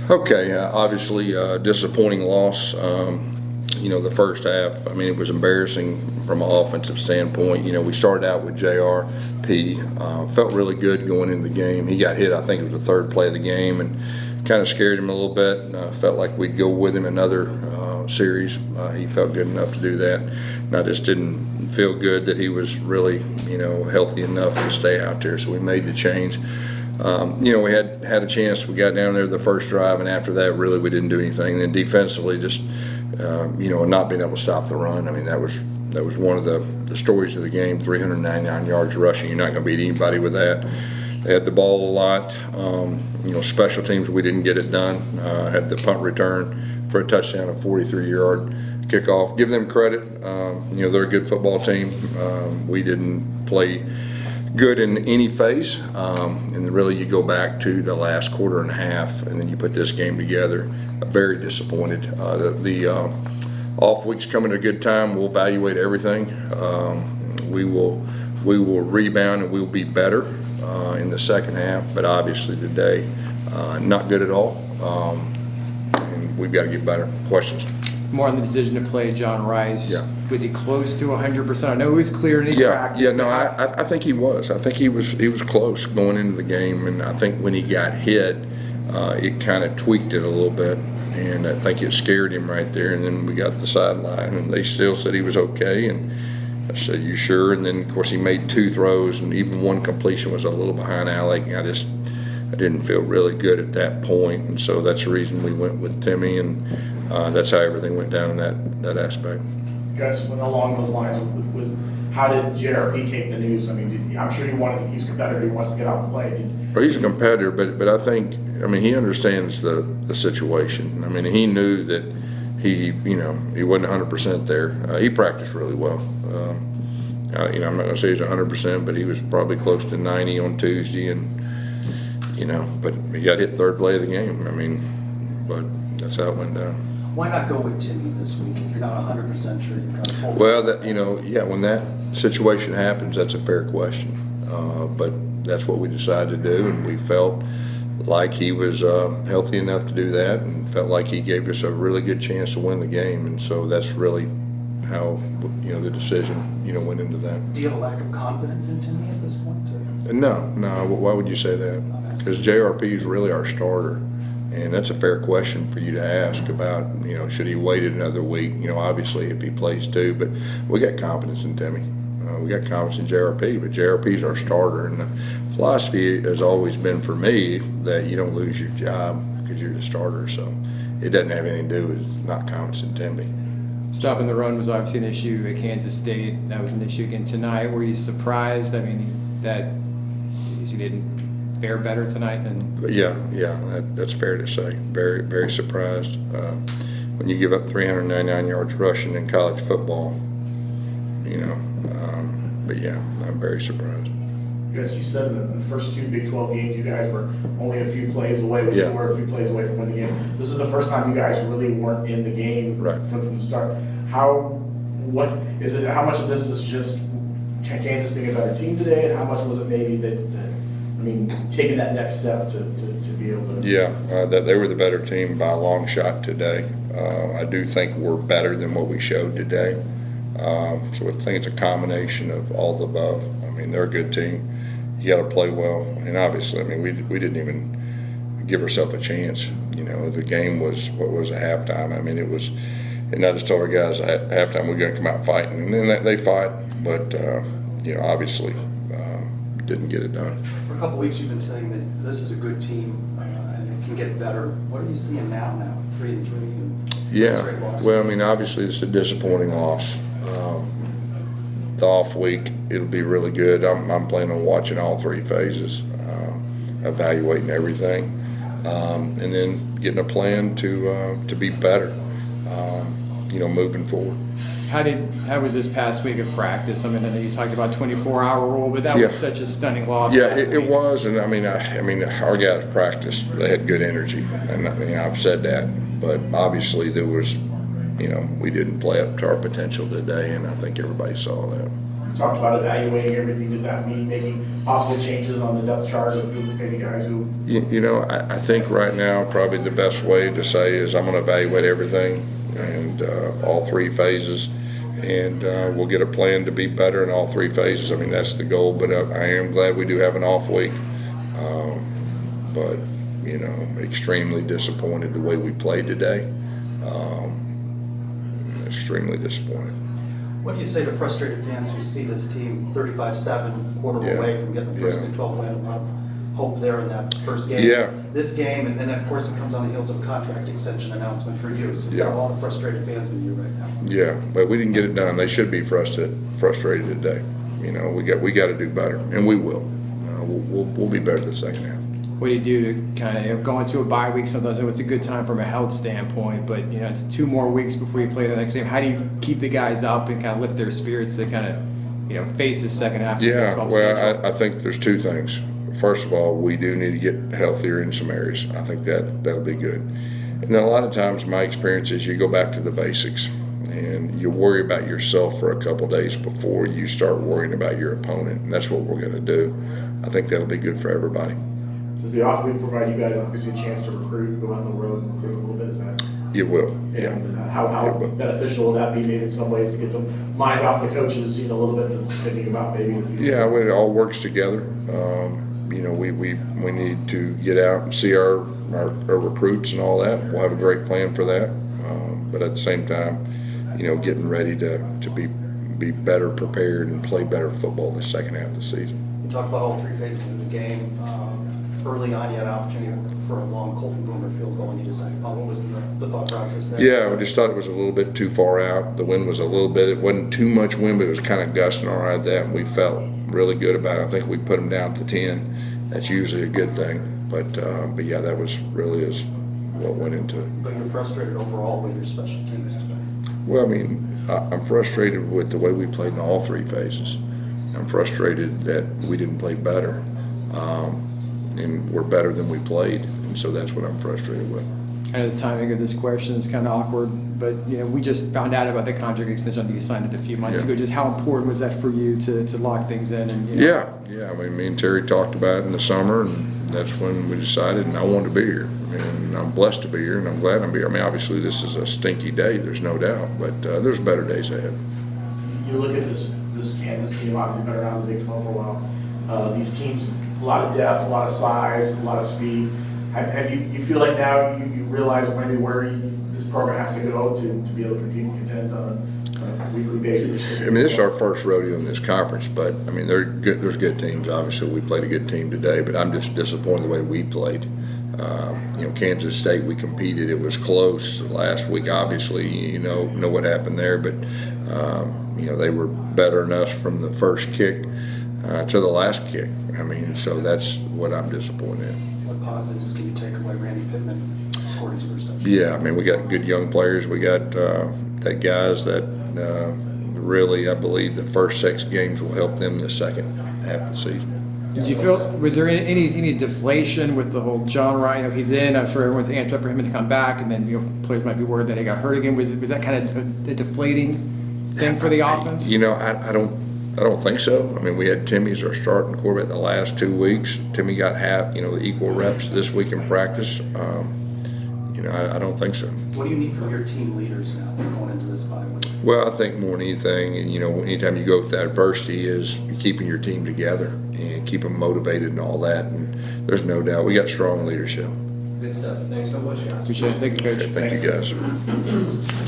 Okay, obviously disappointing loss. The first half, I mean, it was embarrassing from an offensive standpoint. We started out with JRP, felt really good going into the game. He got hit, I think it was the third play of the game, and kind of scared him a little bit. Felt like we'd go with him another series. He felt good enough to do that. And I just didn't feel good that he was really, healthy enough to stay out there, so we made the change. We had a chance. We got down there the first drive, and after that, really, we didn't do anything. And then defensively, just not being able to stop the run. I mean, that was one of the stories of the game. 399 yards rushing. You're not going to beat anybody with that. They had the ball a lot. Special teams, we didn't get it done. Had the punt return for a touchdown, a 43-yard kickoff. Give them credit. They're a good football team. We didn't play good in any phase, and really you go back to the last quarter and a half, and then you put this game together. Very disappointed. The off week's coming at a good time. We'll evaluate everything. We will rebound, and we'll be better in the second half. But obviously today, not good at all, and we've got to get better. Questions? More on the decision to play John Rice. Yeah. Was he close to 100%? I know he was clear in practice. Yeah, no, I think he was. I think he was close going into the game, and I think when he got hit, it kind of tweaked it a little bit, and I think it scared him right there. And then we got the sideline, and they still said he was okay, and I said, "You sure?" And then of course he made 2 throws, and even one completion was a little behind Alec. I didn't feel really good at that point, and so that's the reason we went with Timmie, and that's how everything went down in that aspect. Guys, along those lines, was how did JRP take the news? I mean, I'm sure he's a competitor. He wants to get out and play. Well, he's a competitor, but I think, he understands the situation. I mean, he knew that he wasn't 100% there. He practiced really well. I'm not going to say he's 100%, but he was probably close to 90 on Tuesday, and but he got hit third play of the game. But that's how it went down. Why not go with Timmie this week if you're not 100% sure you've got a full? Well, when that situation happens, that's a fair question. But that's what we decided to do, and we felt like he was healthy enough to do that, and felt like he gave us a really good chance to win the game, and so that's really how the decision went into that. Do you have a lack of confidence in Timmie at this point? No. Why would you say that? Because JRP is really our starter. And that's a fair question for you to ask about, should he wait another week? Obviously if he plays 2, but we got confidence in Timmie. We got confidence in JRP, but JRP is our starter. And the philosophy has always been for me that you don't lose your job because you're the starter. So it doesn't have anything to do with not confidence in Timmie. Stopping the run was obviously an issue at Kansas State. That was an issue again tonight. Were you surprised? That he didn't fare better tonight than? Yeah, that's fair to say. Very, very surprised. When you give up 399 yards rushing in college football, but yeah, I'm very surprised. Because you said in the first 2 Big 12 games, you guys were only a few plays away. We were a few plays away from winning the game. This is the first time you guys really weren't in the game from the start. How much of this is just Kansas being a better team today, and how much was it maybe taking that next step to be able to? Yeah, that they were the better team by a long shot today. I do think we're better than what we showed today. So I think it's a combination of all the above. They're a good team. You got to play well, and obviously, we didn't even give ourselves a chance. The game was what was at halftime. It was, and I just told our guys at halftime we're going to come out fighting, and then they fight, but obviously didn't get it done. For a couple of weeks, you've been saying that this is a good team and it can get better. What are you seeing now? 3-3 and straight losses? Well, obviously it's a disappointing loss. The off week, it'll be really good. I'm planning on watching all 3 phases, evaluating everything, and then getting a plan to be better, moving forward. How was this past week of practice? I know you talked about 24-hour rule, but that was such a stunning loss. Yeah, it was, and our guys practiced. They had good energy, and I've said that. But obviously there was, we didn't play up to our potential today, and I think everybody saw that. talked about evaluating everything. Does that mean making possible changes on the depth chart of maybe guys who? You know, I think right now probably the best way to say is I'm going to evaluate everything and all three phases, and we'll get a plan to be better in all three phases. I mean, that's the goal, but I am glad we do have an off week. But, you know, extremely disappointed the way we played today. Extremely disappointed. What do you say to frustrated fans who see this team 35-7, quarter Yeah. away from getting the first Yeah. Big 12 win? A lot of hope there in that first game. Yeah. This game, and then of course it comes on the heels of a contract extension announcement for you. So you've got Yeah. a lot of frustrated fans with you right now. Yeah, but we didn't get it done. They should be frustrated today. You know, we got to do better, and we will. We'll be better the second half. What do you do to kind of go into a bye week? Sometimes it's a good time from a health standpoint, but you know it's 2 more weeks before you play the next game. How do you keep the guys up and kind of lift their spirits to kind of, you know, face the second half? Yeah, of the 12 well, schedule? I think there's 2 things. First of all, we do need to get healthier in some areas. I think that'll be good. And then a lot of times my experience is you go back to the basics and you worry about yourself for a couple days before you start worrying about your opponent. And that's what we're going to do. I think that'll be good for everybody. Does the off week provide you guys obviously a chance to recruit, go out on the road and recruit a little bit? Is that? It will, yeah. And how beneficial will that be maybe in some ways to get the mind off the coaches, you know, a little bit to thinking about maybe in the future? Yeah, when it all works together, you know, we need to get out and see our recruits and all that. We'll have a great plan for that. But at the same time, you know, getting ready to be better prepared and play better football the second half of the season. You talked about all three phases of the game. Early on, you had an opportunity for a long Colton Boomer field goal, and you decided, what was the thought process there? Yeah, we just thought it was a little bit too far out. The wind was a little bit, it wasn't too much wind, but it was kind of gusting all right at that, and we felt really good about it. I think we put them down to 10. That's usually a good thing. But yeah, that was really is what went into it. But you're frustrated overall with your special teams today. Well, I mean, I'm frustrated with the way we played in all three phases. I'm frustrated that we didn't play better. And we're better than we played, and so that's what I'm frustrated with. I know the timing of this question is kind of awkward, but you know we just found out about the contract extension that you signed it a few months ago. Just how important was that for you to lock things in? And you know? Yeah. I mean, me and Terry talked about it in the summer, and that's when we decided. And I wanted to be here, and I'm blessed to be here, and I'm glad I'm here. I mean, obviously this is a stinky day, there's no doubt, but there's better days ahead. You look at this Kansas team, obviously been around the Big 12 for a while. These teams, a lot of depth, a lot of size, a lot of speed. Have you feel like now you realize maybe where this program has to go to be able to compete and contend on a weekly basis? I mean, this is our first rodeo in this conference, but I mean, there's good teams. Obviously, we played a good team today, but I'm just disappointed the way we played. You know, Kansas State, we competed. It was close last week. Obviously, you know what happened there, but you know, they were better than us from the first kick to the last kick. I mean, so that's what I'm disappointed in. What positives can you take away? Randy Pittman scored his first touchdown. Yeah, I mean, we got good young players. We got that guys that really, I believe, the first 6 games will help them the second half of the season. Did you feel, was there any deflation with the whole John Ryan? You know, he's in. I'm sure everyone's amped up for him to come back, and then you know players might be worried that he got hurt again. Was that kind of a deflating thing for the offense? You know, I don't think so. I mean, we had Timmie as our starting quarterback the last 2 weeks. Timmie got half, you know, the equal reps this week in practice. You know, I don't think so. What do you need from your team leaders now going into this bye week? Well, I think more than anything, and you know, anytime you go through that adversity, is keeping your team together and keep them motivated and all that. And there's no doubt we got strong leadership. Good stuff. Thanks so much, guys. Appreciate it. Thank you, Coach. Okay, thank you guys.